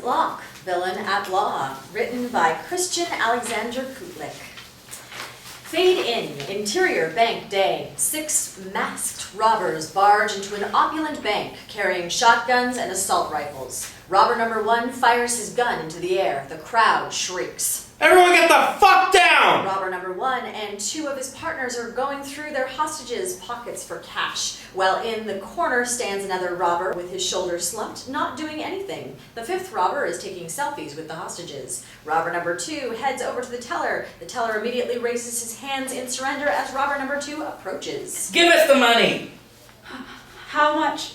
Locke, Villain at Law, written by Christiaan Alexander Kutlik. Fade in, interior bank day. 6 masked robbers barge into an opulent bank carrying shotguns and assault rifles. Robber number 1 fires his gun into the air. The crowd shrieks. Everyone get the fuck down! Robber number 1 and 2 of his partners are going through their hostages' pockets for cash, while in the corner stands another robber with his shoulders slumped, not doing anything. The 5th robber is taking selfies with the hostages. Robber number 2 heads over to the teller. The teller immediately raises his hands in surrender as robber number 2 approaches. Give us the money! How much?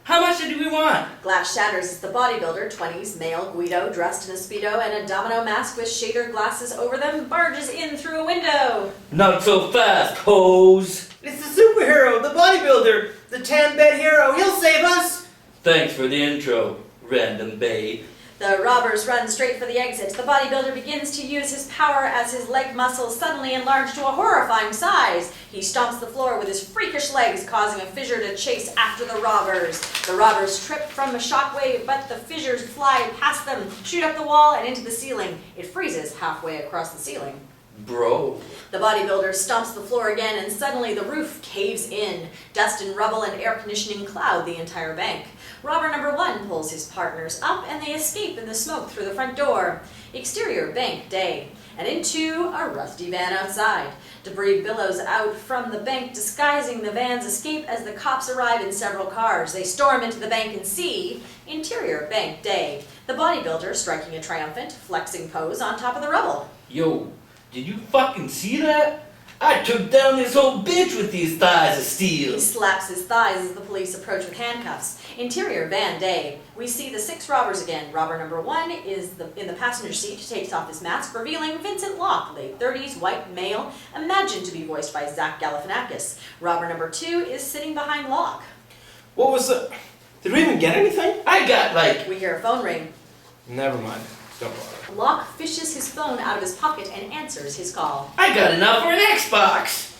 How much do we want? Glass shatters as the bodybuilder, 20s, male, Guido, dressed in a Speedo and a domino mask with shader glasses over them, barges in through a window. Not so fast, hoes! It's the superhero, the bodybuilder, the tan-bed hero. He'll save us! Thanks for the intro, random babe. The robbers run straight for the exit. The bodybuilder begins to use his power as his leg muscles suddenly enlarge to a horrifying size. He stomps the floor with his freakish legs, causing a fissure to chase after the robbers. The robbers trip from a shockwave, but the fissures fly past them, shoot up the wall and into the ceiling. It freezes halfway across the ceiling. Bro. The bodybuilder stomps the floor again, and suddenly the roof caves in. Dust and rubble and air conditioning cloud the entire bank. Robber number 1 pulls his partners up, and they escape in the smoke through the front door. Exterior bank day, and into a rusty van outside. Debris billows out from the bank, disguising the van's escape as the cops arrive in several cars. They storm into the bank and see interior bank day. The bodybuilder striking a triumphant, flexing pose on top of the rubble. Yo, did you fucking see that? I took down this old bitch with these thighs of steel. He slaps his thighs as the police approach with handcuffs. Interior van day. We see the 6 robbers again. Robber number 1 is in the passenger seat, takes off his mask, revealing Vincent Locke, late 30s, white male, imagined to be voiced by Zach Galifianakis. Robber number 2 is sitting behind Locke. What was the... Did we even get anything? I got like... We hear a phone ring. Never mind. Don't bother. Locke fishes his phone out of his pocket and answers his call. I got enough for an Xbox!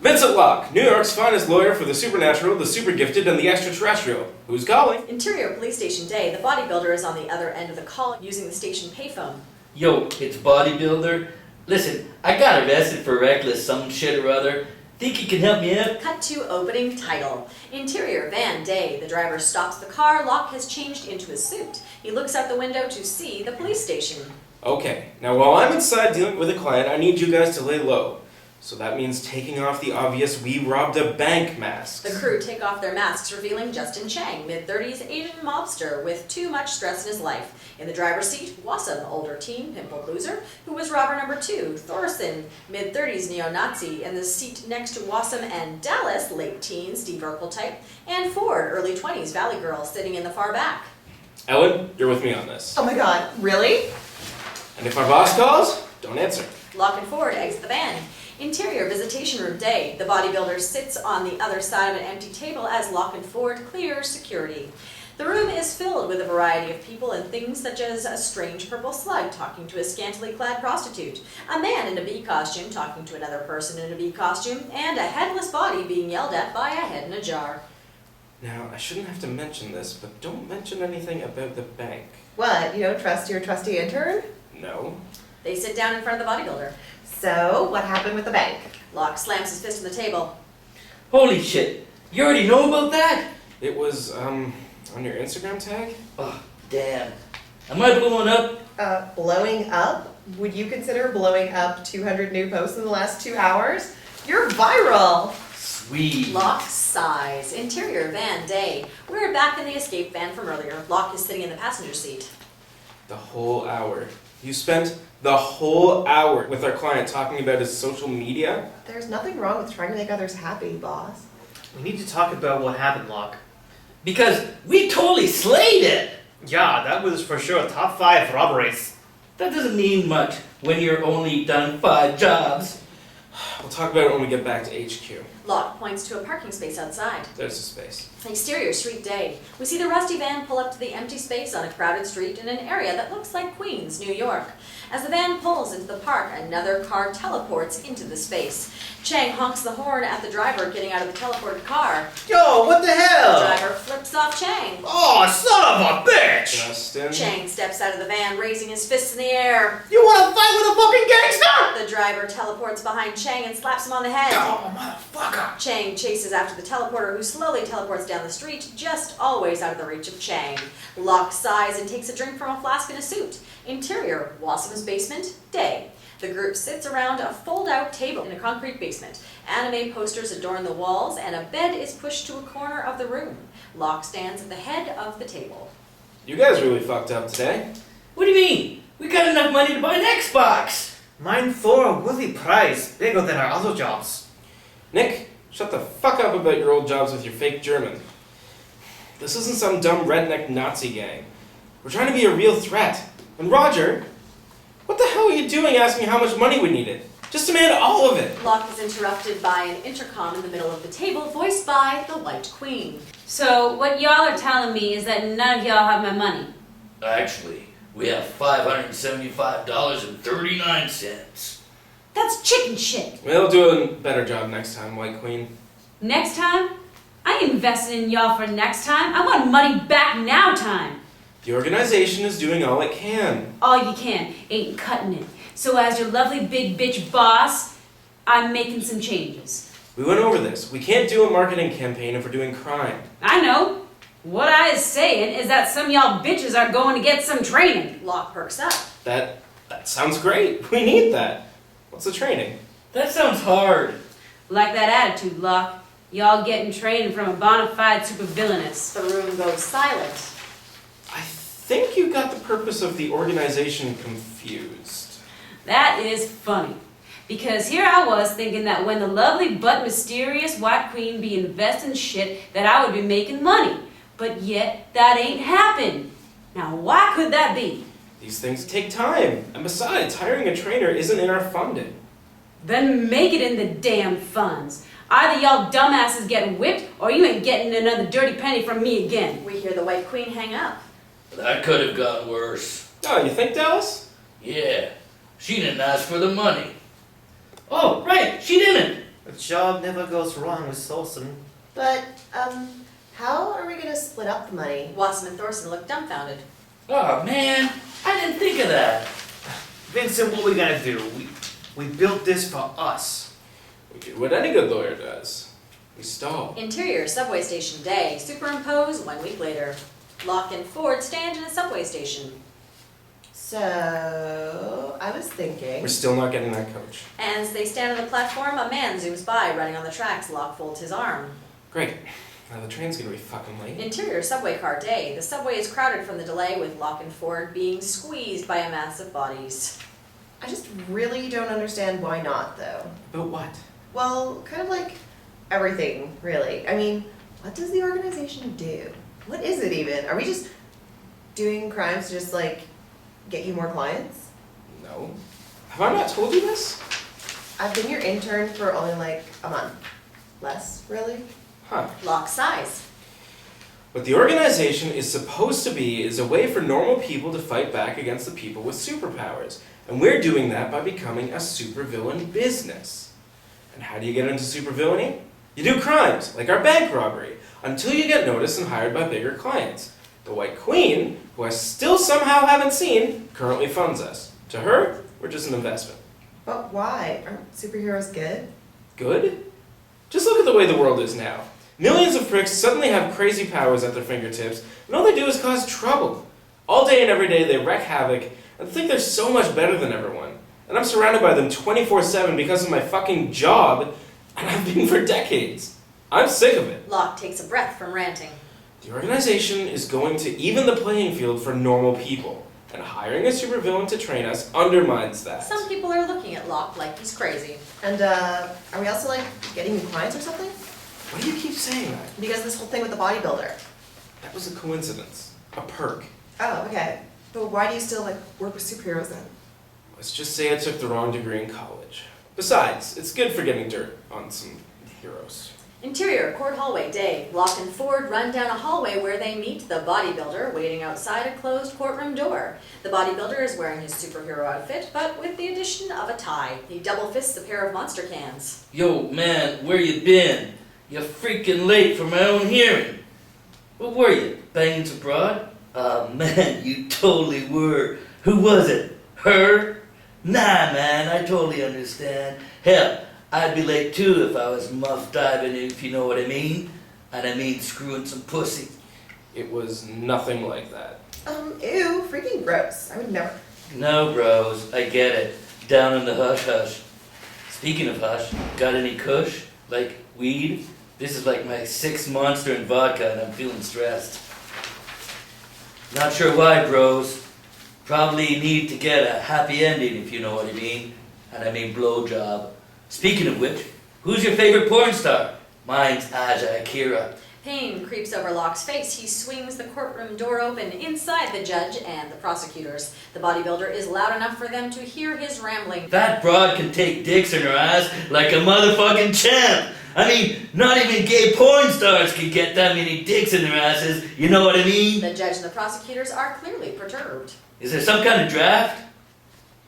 Vincent Locke, New York's finest lawyer for the supernatural, the super gifted, and the extraterrestrial. Who's calling? Interior police station day. The bodybuilder is on the other end of the call using the station payphone. Yo, it's Bodybuilder. Listen, I got arrested for reckless some shit or other. Think you can help me out? Cut to opening title. Interior van day. The driver stops the car. Locke has changed into his suit. He looks out the window to see the police station. Okay, now while I'm inside dealing with a client, I need you guys to lay low. So that means taking off the obvious "we robbed a bank" masks. The crew take off their masks, revealing Justin Chang, mid-30s Asian mobster with too much stress in his life. In the driver's seat, Wassam, older teen, pimple loser, who was robber number 2. Thorson, mid-30s neo-Nazi, in the seat next to Wassam and Dallas, late teen, Steve Urkel type, and Ford, early 20s Valley girl, sitting in the far back. Ellen, you're with me on this. Oh my god, really? And if our boss calls, don't answer. Locke and Ford exit the van. Interior visitation room day. The bodybuilder sits on the other side of an empty table as Locke and Ford clear security. The room is filled with a variety of people and things such as a strange purple slug talking to a scantily clad prostitute, a man in a bee costume talking to another person in a bee costume, and a headless body being yelled at by a head in a jar. Now, I shouldn't have to mention this, but don't mention anything about the bank. What, you don't trust your trusty intern? No? They sit down in front of the bodybuilder. So, what happened with the bank? Locke slams his fist on the table. Holy shit, you already know about that? It was, on your Instagram tag? Oh, damn. Am I blowing up? Blowing up? Would you consider blowing up 200 new posts in the last 2 hours? You're viral! Sweet. Locke sighs. Interior van day. We're back in the escape van from earlier. Locke is sitting in the passenger seat. The whole hour. You spent the whole hour with our client talking about his social media? There's nothing wrong with trying to make others happy, boss. We need to talk about what happened, Locke. Because we totally slayed it! Yeah, that was for sure top 5 robberies. That doesn't mean much when you're only done 5 jobs. We'll talk about it when we get back to HQ. Locke points to a parking space outside. There's a space. Exterior street day. We see the rusty van pull up to the empty space on a crowded street in an area that looks like Queens, New York. As the van pulls into the park, another car teleports into the space. Chang honks the horn at the driver getting out of the teleported car. Yo, what the The hell? driver flips off Chang. Oh, son of a bitch! Justin. Chang steps out of the van, raising his fists in the air. You wanna fight with a fucking gangster? The driver teleports behind Chang and slaps him on the head. Oh, motherfucker! Chang chases after the teleporter, who slowly teleports down the street, just always out of the reach of Chang. Locke sighs and takes a drink from a flask in a suit. Interior, Wassum's basement, day. The group sits around a fold-out table in a concrete basement. Anime posters adorn the walls, and a bed is pushed to a corner of the room. Locke stands at the head of the table. You guys really fucked up today. What do you mean? We got enough money to buy an Xbox. Mine for a worthy price, bigger than our other jobs. Nick, shut the fuck up about your old jobs with your fake German. This isn't some dumb redneck Nazi gang. We're trying to be a real threat. And Roger, what the hell are you doing asking how much money we needed? Just demand all of it. Locke is interrupted by an intercom in the middle of the table, voiced by the White Queen. So what y'all are telling me is that none of y'all have my money. Actually, we have $575.39. That's chicken shit. We'll do a better job next time, White Queen. Next time? I ain't invested in y'all for next time. I want money back now time. The organization is doing all it can. All you can, ain't cutting it. So as your lovely big bitch boss, I'm making some changes. We went over this. We can't do a marketing campaign if we're doing crime. I know. What I is saying is that some of y'all bitches are going to get some training. Locke perks up. That sounds great. We need that. What's the training? That sounds hard. Like that attitude, Locke. Y'all getting training from a bona fide supervillainess. The room goes silent. I think you got the purpose of the organization confused. That is funny. Because here I was thinking that when the lovely but mysterious White Queen be investing shit that I would be making money. But yet, that ain't happened. Now why could that be? These things take time. And besides, hiring a trainer isn't in our funding. Then make it in the damn funds. Either y'all dumbasses get whipped or you ain't getting another dirty penny from me again. We hear the White Queen hang up. That could have gotten worse. Oh, you think, Dallas? Yeah, she didn't ask for the money. Oh, right, she didn't. A job never goes wrong with Solson. But, how are we gonna split up the money? Wassum and Thorson look dumbfounded. Oh man, I didn't think of that. Vincent, what we gotta do? We built this for us. We do what any good lawyer does. We stall. Interior, subway station, day. Superimpose 1 week later. Locke and Ford stand in a subway station. So, I was thinking. We're still not getting that coach. As they stand on the platform, a man zooms by, running on the tracks. Locke folds his arm. Great. Now the train's gonna be fucking late. Interior, subway car, day. The subway is crowded from the delay, with Locke and Ford being squeezed by a mass of bodies. I just really don't understand why not, though. About what? Well, kind of like everything, really. I mean, what does the organization do? What is it even? Are we just doing crimes to just, like, get you more clients? No. Have I not told you this? I've been your intern for only, like, a month. Less, really? Huh. Locke sighs. What the organization is supposed to be is a way for normal people to fight back against the people with superpowers. And we're doing that by becoming a supervillain business. And how do you get into supervillainy? You do crimes, like our bank robbery, until you get noticed and hired by bigger clients. The White Queen, who I still somehow haven't seen, currently funds us. To her, we're just an investment. But why? Aren't superheroes good? Good? Just look at the way the world is now. Millions of pricks suddenly have crazy powers at their fingertips, and all they do is cause trouble. All day and every day they wreak havoc, and think they're so much better than everyone. And I'm surrounded by them 24/7 because of my fucking job, and I've been for decades. I'm sick of it. Locke takes a breath from ranting. The organization is going to even the playing field for normal people, and hiring a supervillain to train us undermines that. Some people are looking at Locke like he's crazy. And, are we also, like, getting new clients or something? Why do you keep saying that? Because this whole thing with the bodybuilder. That was a coincidence. A perk. Oh, okay. But why do you still, like, work with superheroes then? Let's just say I took the wrong degree in college. Besides, it's good for getting dirt on some Heroes. Interior, court hallway, day. Locke and Ford run down a hallway where they meet the bodybuilder waiting outside a closed courtroom door. The bodybuilder is wearing his superhero outfit, but with the addition of a tie. He double fists a pair of monster cans. Yo, man, where you been? You're freaking late for my own hearing. What were you, banging some broad? Man, you totally were. Who was it? Her? Nah, man, I totally understand. Hell, I'd be late too if I was muff diving, if you know what I mean. And I mean screwing some pussy. It was nothing like that. Ew, freaking gross. I would never. No, bros, I get it. Down in the hush-hush. Speaking of hush, got any kush? Like weed? This is like my 6th monster in vodka and I'm feeling stressed. Not sure why, bros. Probably need to get a happy ending, if you know what I mean. And I mean blowjob. Speaking of which, who's your favorite porn star? Mine's Aja Akira. Pain creeps over Locke's face. He swings the courtroom door open inside the judge and the prosecutors. The bodybuilder is loud enough for them to hear his rambling. That broad can take dicks in her ass like a motherfucking champ. I mean, not even gay porn stars can get that many dicks in their asses, you know what I mean? The judge and the prosecutors are clearly perturbed. Is there some kind of draft?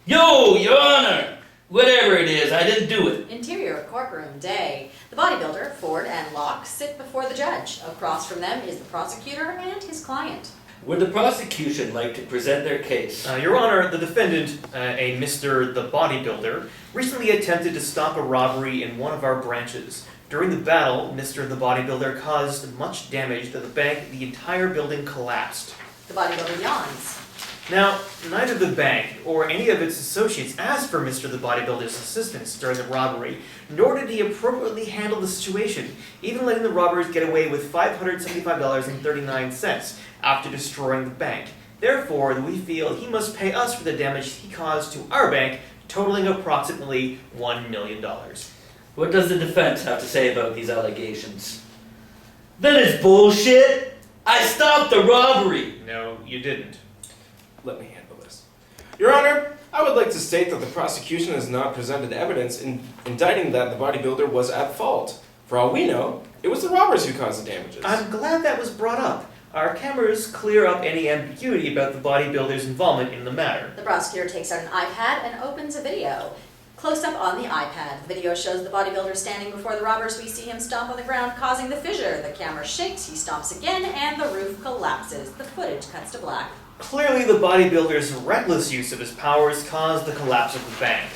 Yo, Your Honor! Whatever it is, I didn't do it. Interior, courtroom, day. The bodybuilder, Ford, and Locke sit before the judge. Across from them is the prosecutor and his client. Would the prosecution like to present their case? Your Honor, the defendant, a Mr. the Bodybuilder, recently attempted to stop a robbery in one of our branches. During the battle, Mr. the Bodybuilder caused much damage to the bank. The entire building collapsed. The bodybuilder yawns. Now, neither the bank or any of its associates asked for Mr. the Bodybuilder's assistance during the robbery, nor did he appropriately handle the situation, even letting the robbers get away with $575.39 after destroying the bank. Therefore, we feel he must pay us for the damage he caused to our bank, totaling approximately $1 million. What does the defense have to say about these allegations? That is bullshit! I stopped the robbery! No, you didn't. Let me handle this. Your Honor, I would like to state that the prosecution has not presented evidence in indicting that the bodybuilder was at fault. For all we know, it was the robbers who caused the damages. I'm glad that was brought up. Our cameras clear up any ambiguity about the bodybuilder's involvement in the matter. The prosecutor takes out an iPad and opens a video. Close up on the iPad, the video shows the bodybuilder standing before the robbers. We see him stomp on the ground, causing the fissure. The camera shakes, he stomps again, and the roof collapses. The footage cuts to black. Clearly, the bodybuilder's reckless use of his powers caused the collapse of the bank.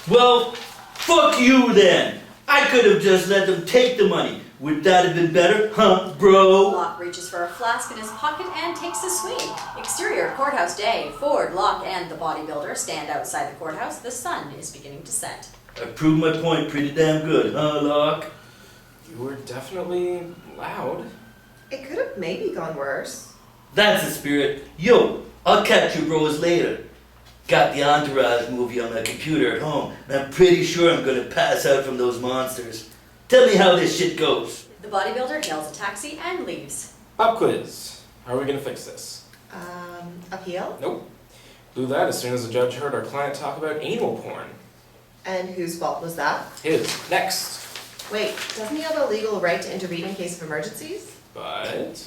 Well, fuck you then! I could have just let them take the money. Would that have been better, huh, bro? Locke reaches for a flask in his pocket and takes a swig. Exterior, courthouse day. Ford, Locke, and the bodybuilder stand outside the courthouse. The sun is beginning to set. I proved my point pretty damn good, huh, Locke? You were definitely loud. It could have maybe gone worse. That's the spirit. Yo, I'll catch you bros later. Got the Entourage movie on my computer at home, and I'm pretty sure I'm gonna pass out from those monsters. Tell me how this shit goes. The bodybuilder hails a taxi and leaves. Pop quiz. How are we gonna fix this? Appeal? Nope. Blew that as soon as the judge heard our client talk about anal porn. And whose fault was that? His. Next. Wait, doesn't he have a legal right to intervene in case of emergencies? But...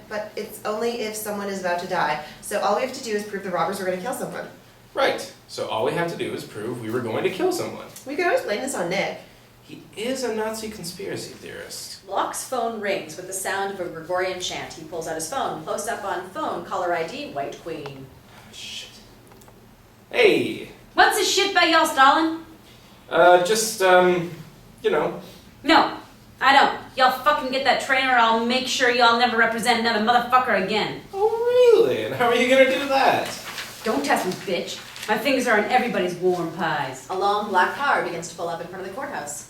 But it's only if someone is about to die. So all we have to do is prove the robbers were going to kill someone. Right. So all we have to do is prove we were going to kill someone. We could always blame this on Nick. He is a Nazi conspiracy theorist. Locke's phone rings with the sound of a Gregorian chant. He pulls out his phone. Close up on phone, caller ID, White Queen. Shit. Hey! What's this shit about y'all, Stalin? You know. No, I don't. Y'all fucking get that trainer or I'll make sure y'all never represent another motherfucker again. Oh, really? And how are you gonna do that? Don't test me, bitch. My fingers are on everybody's warm pies. A long black car begins to pull up in front of the courthouse.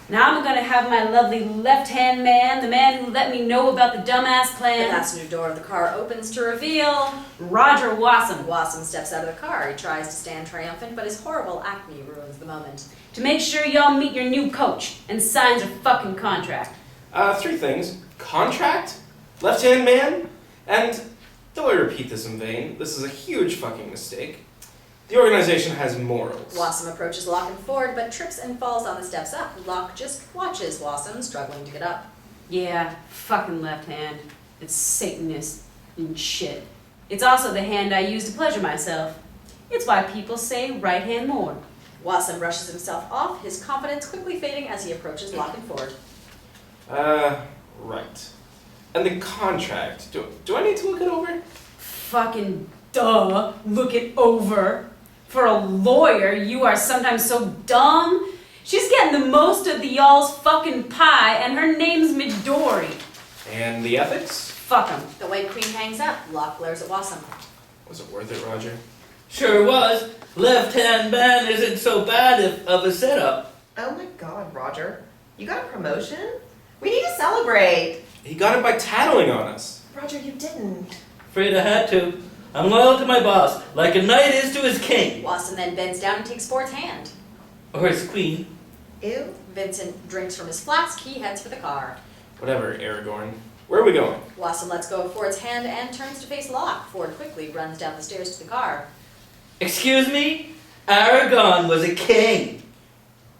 Now I'm gonna have my lovely left-hand man, the man who let me know about the dumbass The plan, passenger door of the car opens to reveal... Roger Wassam, Wassam steps out of the car. He tries to stand triumphant, but his horrible acne ruins the moment. to make sure y'all meet your new coach and signs a fucking contract. 3 things. Contract? Left-hand man? And, though I repeat this in vain, this is a huge fucking mistake. The organization has morals. Wassam approaches Locke and Ford, but trips and falls on the steps up. Locke just watches Wassam struggling to get up. Yeah, fucking left hand. It's Satanist and shit. It's also the hand I use to pleasure myself. It's why people say right hand more. Wassam brushes himself off, his confidence quickly fading as he approaches Locke and Ford. Right. And the contract, do I need to look it over? Fucking duh, look it over. For a lawyer, you are sometimes so dumb. She's getting the most of the y'all's fucking pie, and her name's Midori. And the ethics? Fuck 'em. The White Queen hangs up. Locke glares at Wassam. Was it worth it, Roger? Sure was. Left-hand man isn't so bad of a setup. Oh my god, Roger. You got a promotion? We need to celebrate. He got it by tattling on us. Roger, you didn't. Afraid I had to. I'm loyal to my boss, like a knight is to his king. Wassam then bends down and takes Ford's hand. Or his queen. Ew. Vincent drinks from his flask. He heads for the car. Whatever, Aragorn. Where are we going? Wassam lets go of Ford's hand and turns to face Locke. Ford quickly runs down the stairs to the car. Excuse me? Aragon was a king.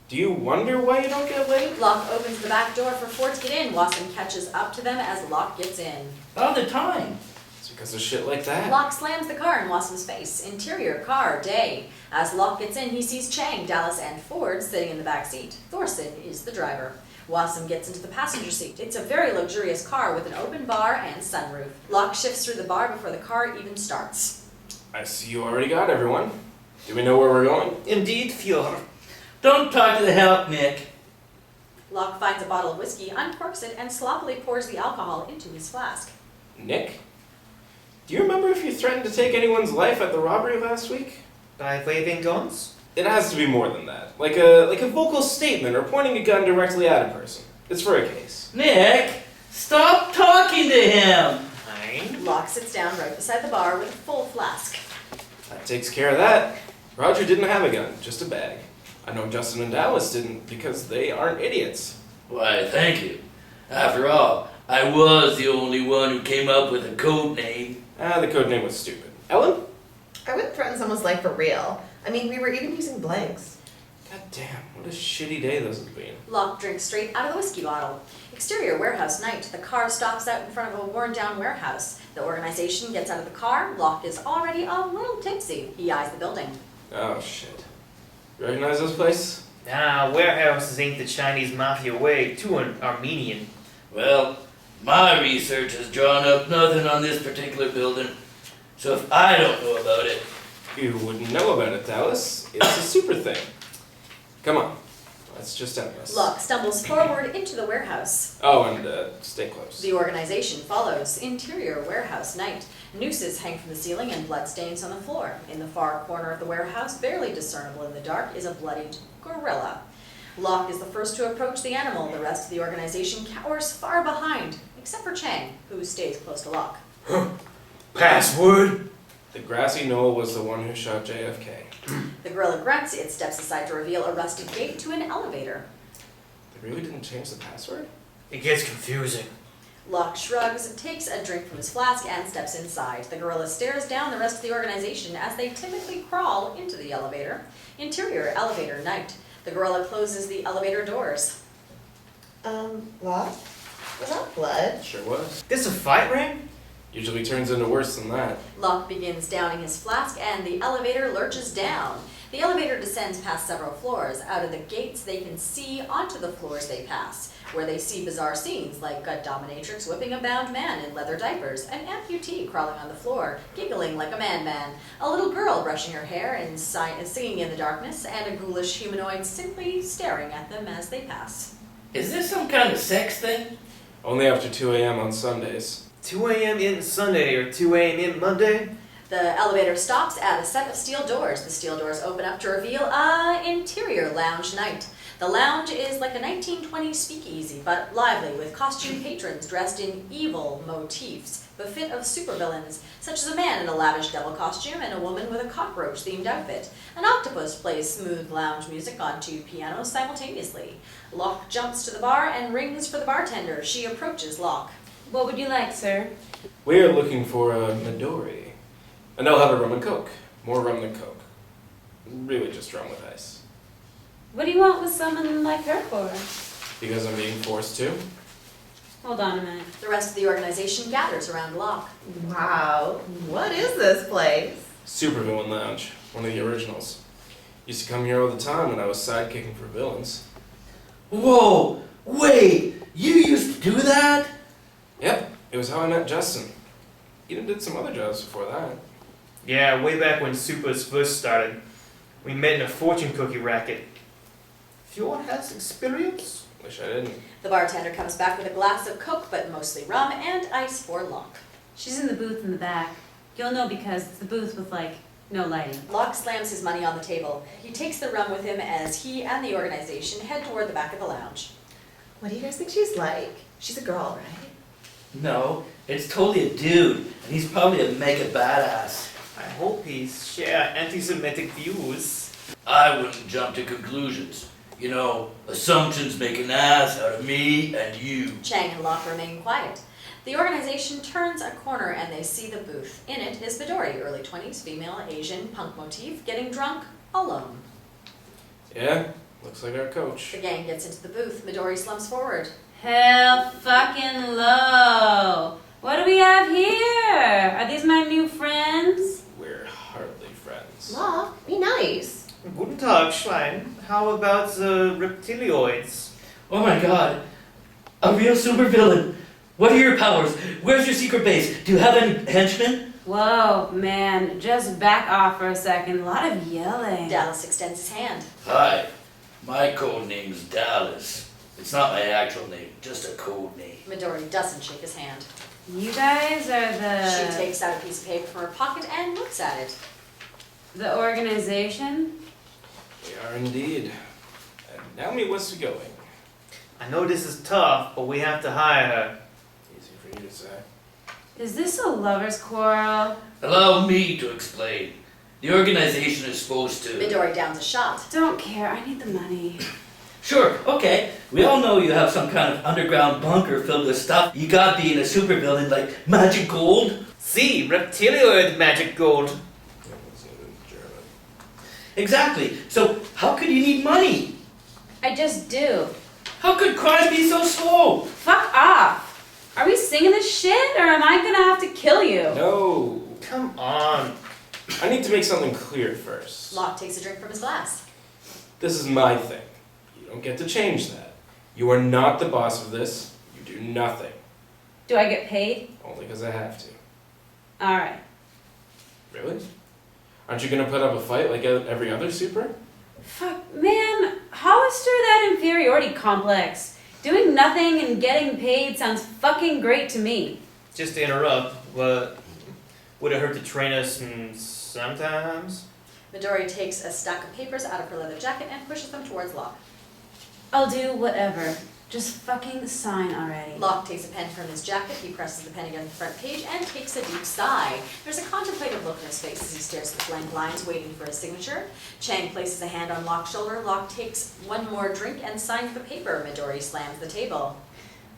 Do you wonder why you don't get laid? Locke opens the back door for Ford to get in. Wassam catches up to them as Locke gets in. All the time. It's because of shit like that. Locke slams the car in Wassam's face. Interior, car, day. As Locke gets in, he sees Chang, Dallas, and Ford sitting in the back seat. Thorson is the driver. Wassam gets into the passenger seat. It's a very luxurious car with an open bar and sunroof. Locke shifts through the bar before the car even starts. I see you already got everyone. Do we know where we're going? Indeed, Fjord. Don't talk to the help, Nick. Locke finds a bottle of whiskey, uncorks it, and sloppily pours the alcohol into his flask. Nick? Do you remember if you threatened to take anyone's life at the robbery last week? By waving guns? It has to be more than that. Like a vocal statement or pointing a gun directly at a person. It's for a case. Nick, stop talking to him. Fine. Locke sits down right beside the bar with a full flask. That takes care of that. Roger didn't have a gun, just a bag. I know Justin and Dallas didn't because they aren't idiots. Why, thank you. After all, I was the only one who came up with a code name. The code name was stupid. Ellen? I wouldn't threaten someone's life for real. I mean, we were even using blanks. God damn, what a shitty day this has been. Locke drinks straight out of the whiskey bottle. Exterior, warehouse night. The car stops out in front of a worn-down warehouse. The organization gets out of the car. Locke is already a little tipsy. He eyes the building. Oh shit. You recognize this place? Nah, warehouses ain't the Chinese mafia way, too Armenian. Well, my research has drawn up nothing on this particular building. So if I don't know about it, You wouldn't know about it, Dallas. It's a super thing. Come on, let's just end this. Locke stumbles forward into the warehouse. Oh, and stay close. The organization follows. Interior, warehouse night. Nooses hang from the ceiling and bloodstains on the floor. In the far corner of the warehouse, barely discernible in the dark, is a bloodied gorilla. Locke is the first to approach the animal. The rest of the organization cowers far behind, except for Chang, who stays close to Locke. Password? The grassy knoll was the one who shot JFK. The gorilla grunts. It steps aside to reveal a rusted gate to an elevator. They really didn't change the password? It gets confusing. Locke shrugs, takes a drink from his flask, and steps inside. The gorilla stares down the rest of the organization as they timidly crawl into the elevator. Interior, elevator night. The gorilla closes the elevator doors. Locke? Was that blood? Sure was. This a fight ring? Usually turns into worse than that. Locke begins downing his flask, and the elevator lurches down. The elevator descends past several floors. Out of the gates, they can see onto the floors they pass, where they see bizarre scenes like a dominatrix whipping a bound man in leather diapers, an amputee crawling on the floor, giggling like a madman, a little girl brushing her hair and singing in the darkness, and a ghoulish humanoid simply staring at them as they pass. is this some kind of sex thing? Only after 2 a.m. on Sundays. 2 a.m. in Sunday or 2 a.m. in Monday? The elevator stops at a set of steel doors. The steel doors open up to reveal an interior lounge night. The lounge is like a 1920s speakeasy, but lively, with costume patrons dressed in evil motifs, befit of supervillains, such as a man in a lavish devil costume and a woman with a cockroach-themed outfit. An octopus plays smooth lounge music on 2 pianos simultaneously. Locke jumps to the bar and rings for the bartender. She approaches Locke. What would you like, sir? We're looking for a Midori. And they'll have a rum and coke. More rum than coke. Really just rum with ice. What do you want with someone like her for? Because I'm being forced to. Hold on a minute. The rest of the organization gathers around Locke. Wow, what is this place? Supervillain Lounge, one of the originals. Used to come here all the time when I was sidekicking for villains. Whoa! Wait! You used to do that? Yep, it was how I met Justin. Even did some other jobs before that. Yeah, way back when Supers first started. We met in a fortune cookie racket. Fjord has experience? Wish I didn't. The bartender comes back with a glass of Coke, but mostly rum, and ice for Locke. She's in the booth in the back. You'll know because it's the booth with, like, no lighting. Locke slams his money on the table. He takes the rum with him as he and the organization head toward the back of the lounge. What do you guys think she's like? She's a girl, right? No, it's totally a dude, and he's probably a mega badass. I hope he's share anti-Semitic views. I wouldn't jump to conclusions. You know, assumptions make an ass out of me and you. Chang and Locke remain quiet. The organization turns a corner and they see the booth. In it is Midori, early 20s, female, Asian, punk motif, getting drunk, alone. Yeah, looks like our coach. The gang gets into the booth. Midori slumps forward. Hell fucking low. What do we have here? Are these my new friends? We're hardly friends. Locke, be nice. Guten Tag, Schwein. How about the reptilioids? Oh my god, a real supervillain. What are your powers? Where's your secret base? Do you have any henchmen? Whoa, man, just back off for a second. A lot of yelling. Dallas extends his hand. Hi, my code name's Dallas. It's not my actual name, just a code name. Midori doesn't shake his hand. You guys are She the takes out a piece of paper from her pocket and looks at it. the organization? We are indeed. And now me what's going. I know this is tough, but we have to hire her. Easy for you to say. Is this a lover's quarrel? Allow me to explain. The organization is supposed to... Midori downs a shot. Don't care, I need the money. Sure, okay. We all know you have some kind of underground bunker filled with stuff you got being a supervillain like magic gold. See, reptilioid magic gold. That wasn't even German. Exactly. So how could you need money? I just do. How could crime be so slow? Fuck off! Are we singing this shit, or am I gonna have to kill you? No. Come on. I need to make something clear first. Locke takes a drink from his glass. This is my thing. You don't get to change that. You are not the boss of this. You do nothing. Do I get paid? Only because I have to. Alright. Really? Aren't you gonna put up a fight like every other super? Fuck, man, Hollister that inferiority complex. Doing nothing and getting paid sounds fucking great to me. Just to interrupt, but would it hurt to train us sometimes? Midori takes a stack of papers out of her leather jacket and pushes them towards Locke. I'll do whatever. Just fucking sign already. Locke takes a pen from his jacket, he presses the pen against the front page, and takes a deep sigh. There's a contemplative look in his face as he stares at the blank lines, waiting for his signature. Chang places a hand on Locke's shoulder. Locke takes one more drink and signs the paper. Midori slams the table.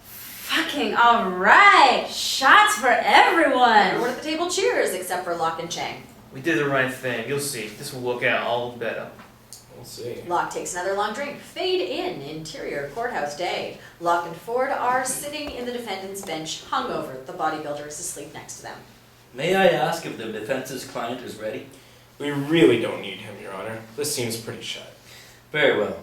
Fucking alright! Shots for everyone! Everyone at the table cheers, except for Locke and Chang. We did the right thing. You'll see. This will work out all better. We'll see. Locke takes another long drink. Fade in, interior courthouse day. Locke and Ford are sitting in the defendant's bench, hungover. The bodybuilder is asleep next to them. May I ask if the defense's client is ready? We really don't need him, Your Honor. This seems pretty shut. Very well.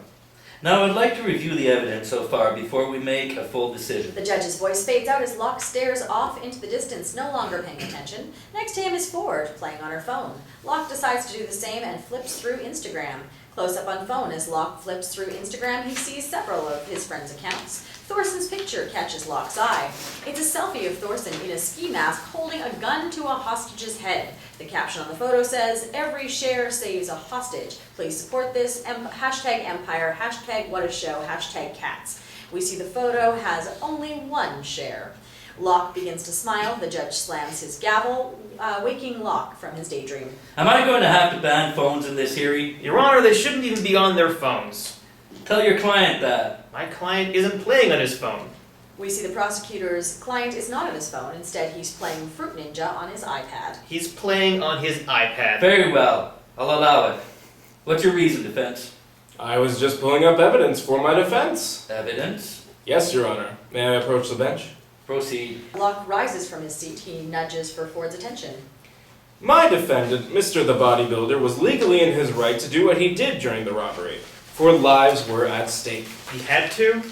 Now I'd like to review the evidence so far before we make a full decision. The judge's voice fades out as Locke stares off into the distance, no longer paying attention. Next to him is Ford, playing on her phone. Locke decides to do the same and flips through Instagram. Close up on phone as Locke flips through Instagram, he sees several of his friends' accounts. Thorson's picture catches Locke's eye. It's a selfie of Thorson in a ski mask holding a gun to a hostage's head. The caption on the photo says, "Every share saves a hostage. Please support this. Hashtag Empire, hashtag What a Show, hashtag Cats." We see the photo has only one share. Locke begins to smile. The judge slams his gavel, waking Locke from his daydream. Am I going to have to ban phones in this hearing? Your Honor, they shouldn't even be on their phones. Tell your client that. My client isn't playing on his phone. We see the prosecutor's client is not on his phone. Instead, he's playing Fruit Ninja on his iPad. He's playing on his iPad. Very well. I'll allow it. What's your reason, defense? I was just pulling up evidence for my defense. Evidence? Yes, Your Honor. May I approach the bench? Proceed. Locke rises from his seat. He nudges for Ford's attention. My defendant, Mr. the Bodybuilder, was legally in his right to do what he did during the robbery, for lives were at stake. He had to?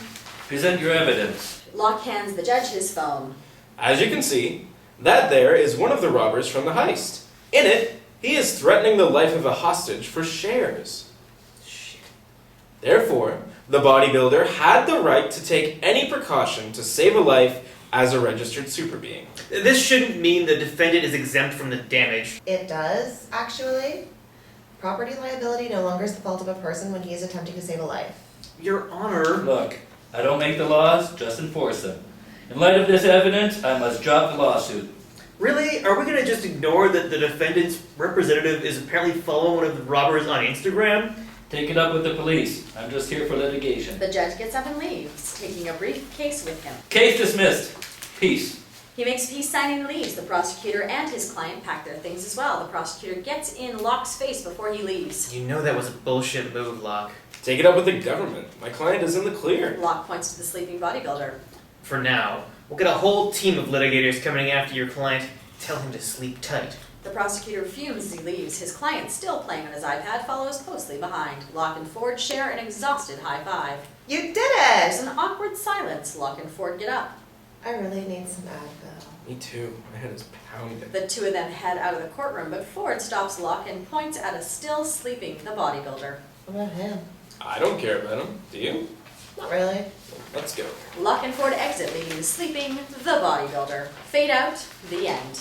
Present your evidence. Locke hands the judge his phone. As you can see, that there is one of the robbers from the heist. In it, he is threatening the life of a hostage for shares. Shit. Therefore, the bodybuilder had the right to take any precaution to save a life as a registered super being. This shouldn't mean the defendant is exempt from the damage. It does, actually. Property liability no longer is the fault of a person when he is attempting to save a life. Your Honor. Look, I don't make the laws, just enforce them. In light of this evidence, I must drop the lawsuit. Really? Are we gonna just ignore that the defendant's representative is apparently following one of the robbers on Instagram? Take it up with the police. I'm just here for litigation. The judge gets up and leaves, taking a briefcase with him. Case dismissed. Peace. He makes peace signing and leaves. The prosecutor and his client pack their things as well. The prosecutor gets in Locke's face before he leaves. You know that was a bullshit move, Locke. Take it up with the government. My client is in the clear. Locke points to the sleeping bodybuilder. For now. We'll get a whole team of litigators coming after your client. Tell him to sleep tight. The prosecutor fumes as he leaves. His client, still playing on his iPad, follows closely behind. Locke and Ford share an exhausted high five. You did There's it! an awkward silence. Locke and Ford get up. I really need some Advil. Me too. My head is pounding. The two of them head out of the courtroom, but Ford stops Locke and points at a still sleeping the bodybuilder. What about him? I don't care about him. Do you? Not really. Let's go. Locke and Ford exit, leaving the sleeping the bodybuilder. Fade out. The end.